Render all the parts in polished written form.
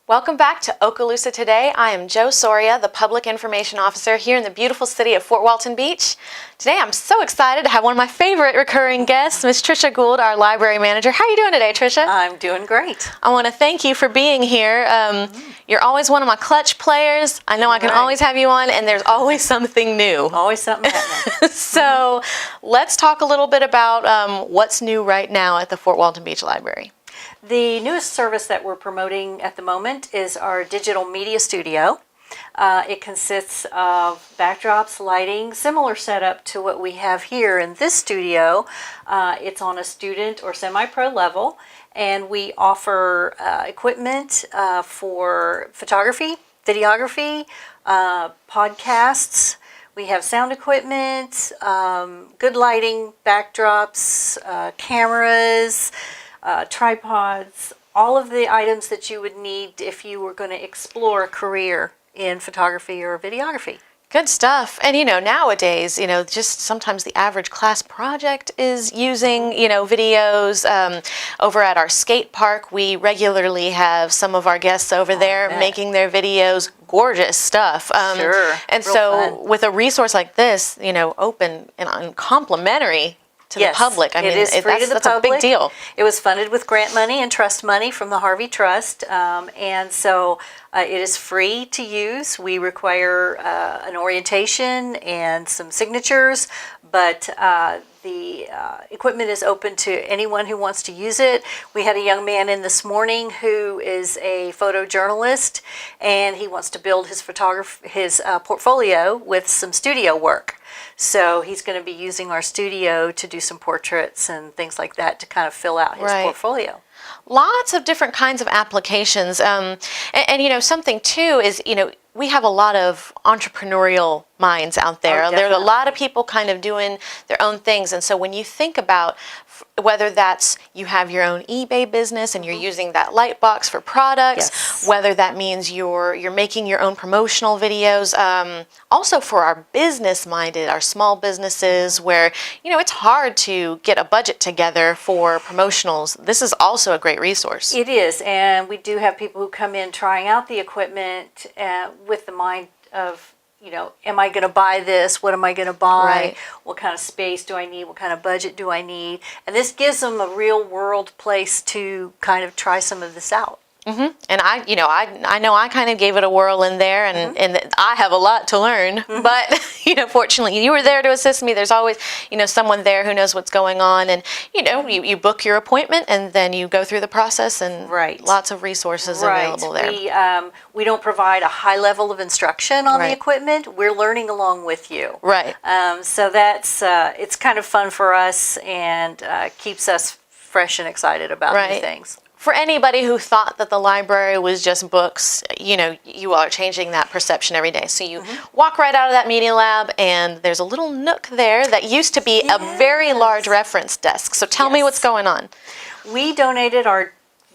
Welcome back to Okaloosa Today. I am Jo Soria, the Public Information Officer here in the beautiful city of Fort Walton Beach. Today I'm so excited to have one of my favorite recurring guests, Ms. Tricia Gould, our Library Manager. How are you doing today, Tricia? I'm doing great. I want to thank you for being here. You're always one of my clutch players. I know I can always have you on, and there's always something new. Always something happening. So let's talk a little bit about what's new right now at the Fort Walton Beach Library. The newest service that we're promoting at the moment is our digital media studio. It consists of backdrops, lighting, similar setup to what we have here in this studio. It's on a student or semi-pro level, and we offer equipment for photography, videography, podcasts. We have sound equipment, good lighting, backdrops, cameras, tripods, all of the items that you would need if you were going to explore a career in photography or videography. Good stuff. And, nowadays, just sometimes the average class project is using, videos. Over at our skate park, we regularly have some of our guests over there making their videos. Gorgeous stuff. Sure. And so with a resource like this, open and complimentary to the public. I mean, it is free to the that's public. a big deal. It was funded with grant money and trust money from the Harvey Trust, and so it is free to use. We require an orientation and some signatures, but the equipment is open to anyone who wants to use it. We had a young man in this morning who is a photojournalist, and he wants to build his portfolio with some studio work. So he's going to be using our studio to do some portraits and things like that to kind of fill out his portfolio. Lots of different kinds of applications. And something too is, we have a lot of entrepreneurial minds out there. There are a lot of people kind of doing their own things. And so when you think about whether that's you have your own eBay business and you're using that light box for products, whether that means you're making your own promotional videos, also for our business-minded, our small businesses where, it's hard to get a budget together for promotionals. This is also a great resource. It is, and we do have people who come in trying out the equipment with the mind of, am I going to buy this? What am I going to buy? Right. What kind of space do I need? What kind of budget do I need? And this gives them a real world place to kind of try some of this out. Mm-hmm. And I know I kind of gave it a whirl in there, and I have a lot to learn. But fortunately, you were there to assist me. There's always someone there who knows what's going on, and you book your appointment, and then you go through the process, and lots of resources available there. We don't provide a high level of instruction on the equipment. We're learning along with you. Right. So that's it's kind of fun for us and keeps us fresh and excited about new things. For anybody who thought that the library was just books, you are changing that perception every day. So you walk right out of that media lab, and there's a little nook there that used to be a very large reference desk. So tell me what's going on. We donated our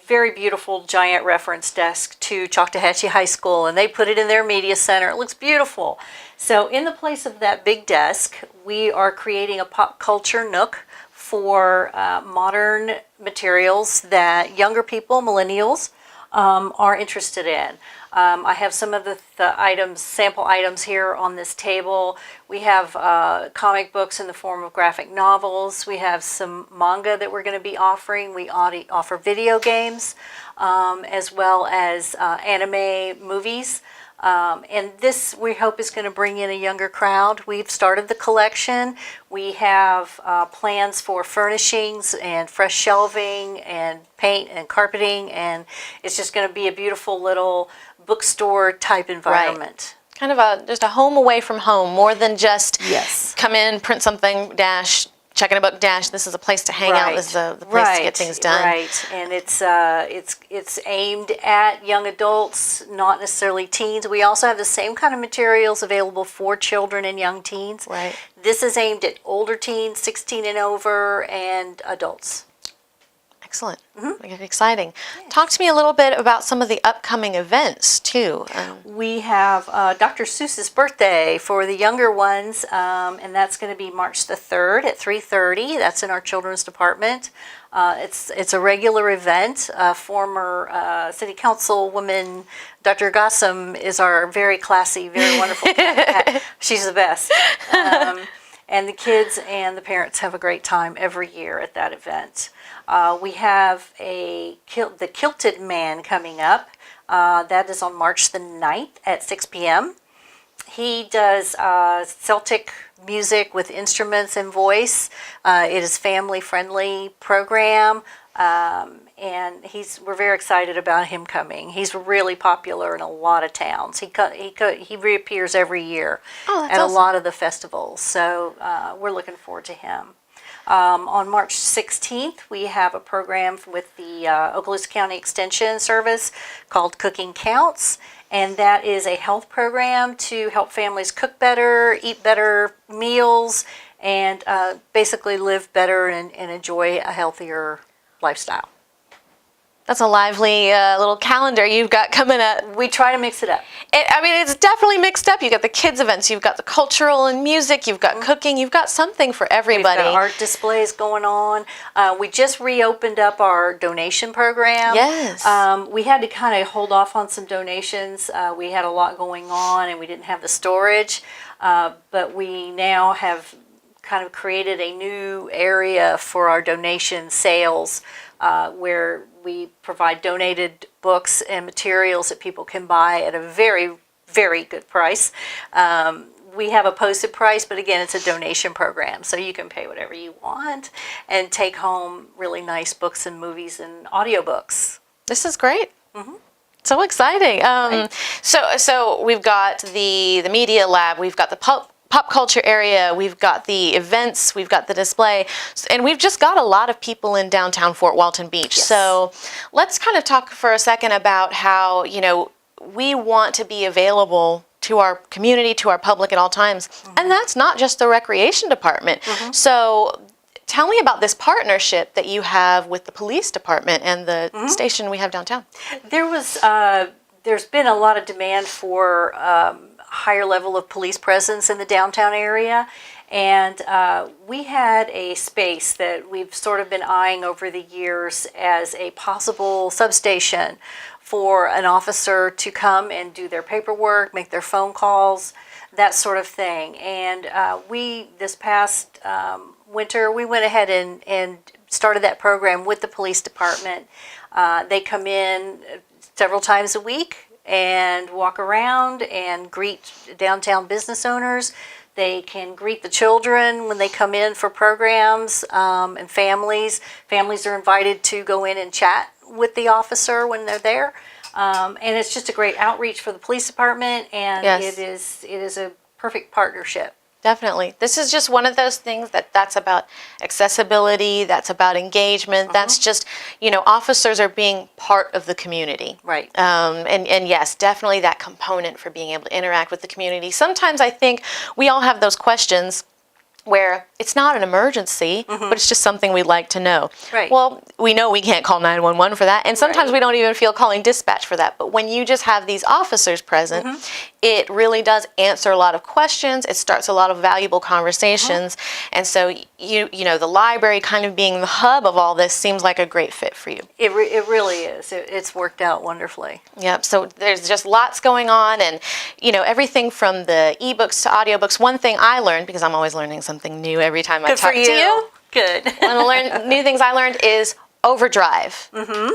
very beautiful giant reference desk to Choctawhatchee High School, and they put it in their media center. It looks beautiful. So in the place of that big desk, we are creating a pop culture nook for modern materials that younger people, millennials, are interested in. I have some of the items, sample items here on this table. We have comic books in the form of graphic novels. We have some manga that we're going to be offering. We offer video games as well as anime movies. And this, we hope, is going to bring in a younger crowd. We've started the collection. We have plans for furnishings and fresh shelving and paint and carpeting, and it's just going to be a beautiful little bookstore type environment. Kind of just a home away from home, more than just come in, print something, dash, check in a book, dash. This is a place to hang out. This is the place to get things done. Right, and it's aimed at young adults, not necessarily teens. We also have the same kind of materials available for children and young teens. Right. This is aimed at older teens, 16 and over, and adults. Excellent. Exciting. Talk to me a little bit about some of the upcoming events, too. We have Dr. Seuss's birthday for the younger ones, and that's going to be March the 3rd at 3:30. That's in our children's department. It's a regular event. Former City Councilwoman Dr. Gossam is our very classy, very wonderful cat. She's the best. And the kids and the parents have a great time every year at that event. We have the Kilted Man coming up. That is on March the 9th at 6 p.m. He does Celtic music with instruments and voice. It is family-friendly program, and we're very excited about him coming. He's really popular in a lot of towns. He reappears every year at a lot of the festivals, so we're looking forward to him. On March 16th, we have a program with the Okaloosa County Extension Service called Cooking Counts, and that is a health program to help families cook better, eat better meals, and basically live better and enjoy a healthier lifestyle. That's a lively little calendar you've got coming up. We try to mix it up. It's definitely mixed up. You've got the kids' events, you've got the cultural and music, you've got cooking, you've got something for everybody. We've got art displays going on. We just reopened up our donation program. Yes. We had to kind of hold off on some donations. We had a lot going on and we didn't have the storage. But we now have kind of created a new area for our donation sales where we provide donated books and materials that people can buy at a very, very good price. We have a posted price, but again, it's a donation program, so you can pay whatever you want and take home really nice books and movies and audiobooks. This is great. So exciting. Right. So we've got the media lab, we've got the pop culture area, we've got the events, we've got the display, and we've just got a lot of people in downtown Fort Walton Beach. Yes. So let's kind of talk for a second about how, we want to be available to our community, to our public at all times. And that's not just the recreation department. So tell me about this partnership that you have with the police department and the station we have downtown. There's been a lot of demand for higher level of police presence in the downtown area, and we had a space that we've sort of been eyeing over the years as a possible substation for an officer to come and do their paperwork, make their phone calls, that sort of thing. And this past winter, we went ahead and started that program with the police department. They come in several times a week and walk around and greet downtown business owners. They can greet the children when they come in for programs, and families. Families are invited to go in and chat with the officer when they're there. And it's just a great outreach for the police department, and Yes. it is a perfect partnership. Definitely. This is just one of those things that's about accessibility, that's about engagement, that's just, officers are being part of the community. Right. And yes, definitely that component for being able to interact with the community. Sometimes I think we all have those questions where it's not an emergency, but it's just something we'd like to know. Right. Well, we know we can't call 911 for that, and sometimes we don't even feel calling dispatch for that. But when you just have these officers present, it really does answer a lot of questions. It starts a lot of valuable conversations. And so, the library kind of being the hub of all this seems like a great fit for you. It really is. It's worked out wonderfully. Yep. So there's just lots going on, and everything from the ebooks to audiobooks. One thing I learned, because I'm always learning something new every time I talk to you. Good. One of the new things I learned is Overdrive.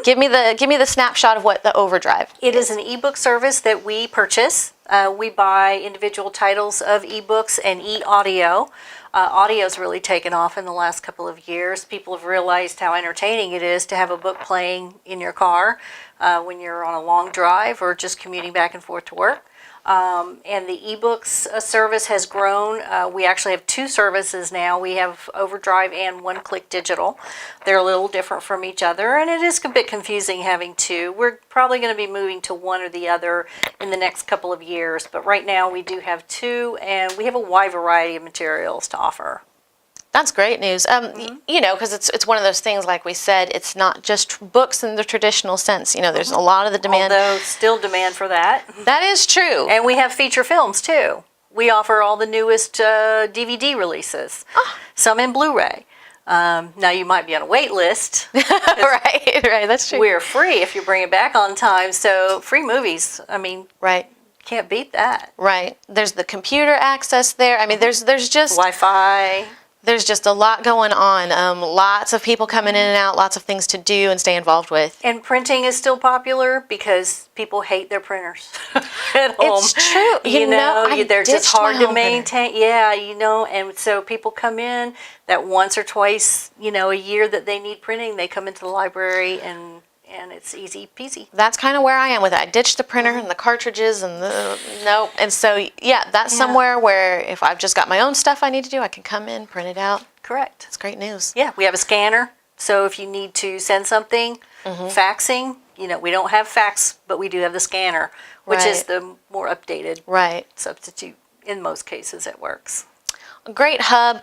Give me the snapshot of what the Overdrive It is an ebook service that we purchase. We buy individual titles of ebooks and e-audio. Audio's really taken off in the last couple of years. People have realized how entertaining it is to have a book playing in your car when you're on a long drive or just commuting back and forth to work. And the ebooks service has grown. We actually have two services now. We have Overdrive and One Click Digital. They're a little different from each other, and it is a bit confusing having two. We're probably going to be moving to one or the other in the next couple of years, but right now we do have two, and we have a wide variety of materials to offer. That's great news. You know, because it's one of those things, like we said, it's not just books in the traditional sense. You know, there's a lot of the demand. Although still demand for that. That is true. And we have feature films too. We offer all the newest DVD releases, some in Blu-ray. Now you might be on a wait list. right, that's true. We're free if you bring it back on time. So free movies, I mean, Right. can't beat that. Right. There's the computer access there. I mean, there's just Wi-Fi. there's just a lot going on. Lots of people coming in and out, lots of things to do and stay involved with. And printing is still popular because people hate their printers at home. It's true. You know, I they're just ditched my hard to home printer. maintain. Yeah, you know, and so people come in that once or twice, you know, a year that they need printing, they come into the library and it's easy peasy. That's kind of where I am with it. I ditched the printer and the cartridges and nope. And so, yeah, that's somewhere where if I've just got my own stuff I need to do, I can come in, print it out. Correct. It's great news. Yeah, we have a scanner. So if you need to send something, faxing, you know, we don't have fax, but we do have the scanner, which is Right. the more updated Right. substitute. In most cases, it works. A great hub.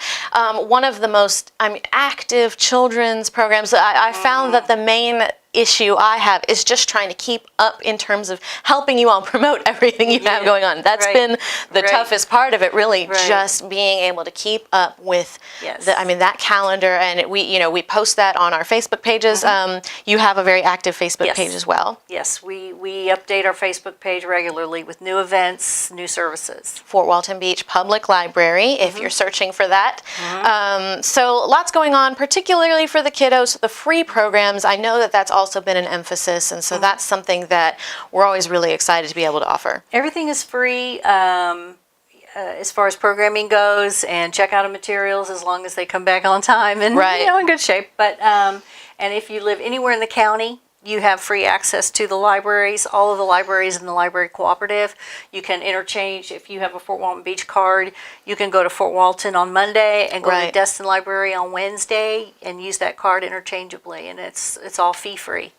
One of the most active children's programs. I found that the main issue I have is just trying to keep up in terms of helping you all promote everything you have going on. That's Right. been the Right. toughest part of it, really, Right. just being able to keep up with Yes. that calendar. And we post that on our Facebook pages. You have a very active Facebook Yes. page as well. Yes, we update our Facebook page regularly with new events, new services. Fort Walton Beach Public Library, if you're searching for that. So lots going on, particularly for the kiddos. The free programs, I know that that's also been an emphasis, and so that's something that we're always really excited to be able to offer. Everything is free as far as programming goes, and checkout of materials as long as they come back on time and Right. you know, in good shape. But and if you live anywhere in the county, you have free access to the libraries, all of the libraries in the library cooperative. You can interchange. If you have a Fort Walton Beach card, you can go to Fort Walton on Monday and go to the Right. Destin Library on Wednesday and use that card interchangeably, and it's all fee free.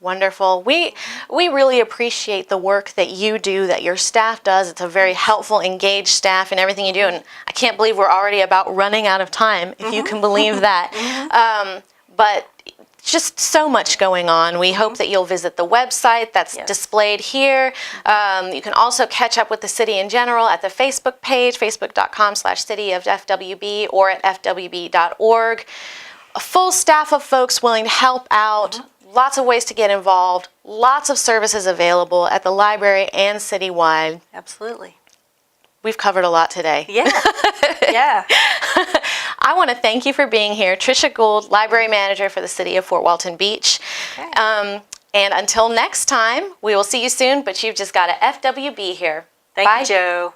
Wonderful. We really appreciate the work that you do, that your staff does. It's a very helpful, engaged staff in everything you do, and I can't believe we're already about running out of time, if you can believe that. But just so much going on. We hope that you'll visit the website that's displayed here. You can also catch up with the city in general at the Facebook page, facebook.com/city of FWB, or at fwb.org. A full staff of folks willing to help out. Lots of ways to get involved. Lots of services available at the library and citywide. Absolutely. We've covered a lot today. Yeah. Yeah. I want to thank you for being here. Tricia Gould, Library Manager for the City of Fort Walton Beach. Okay. And until next time, we will see you soon, but you've just got a FWB here. Thank Bye. you, Jo.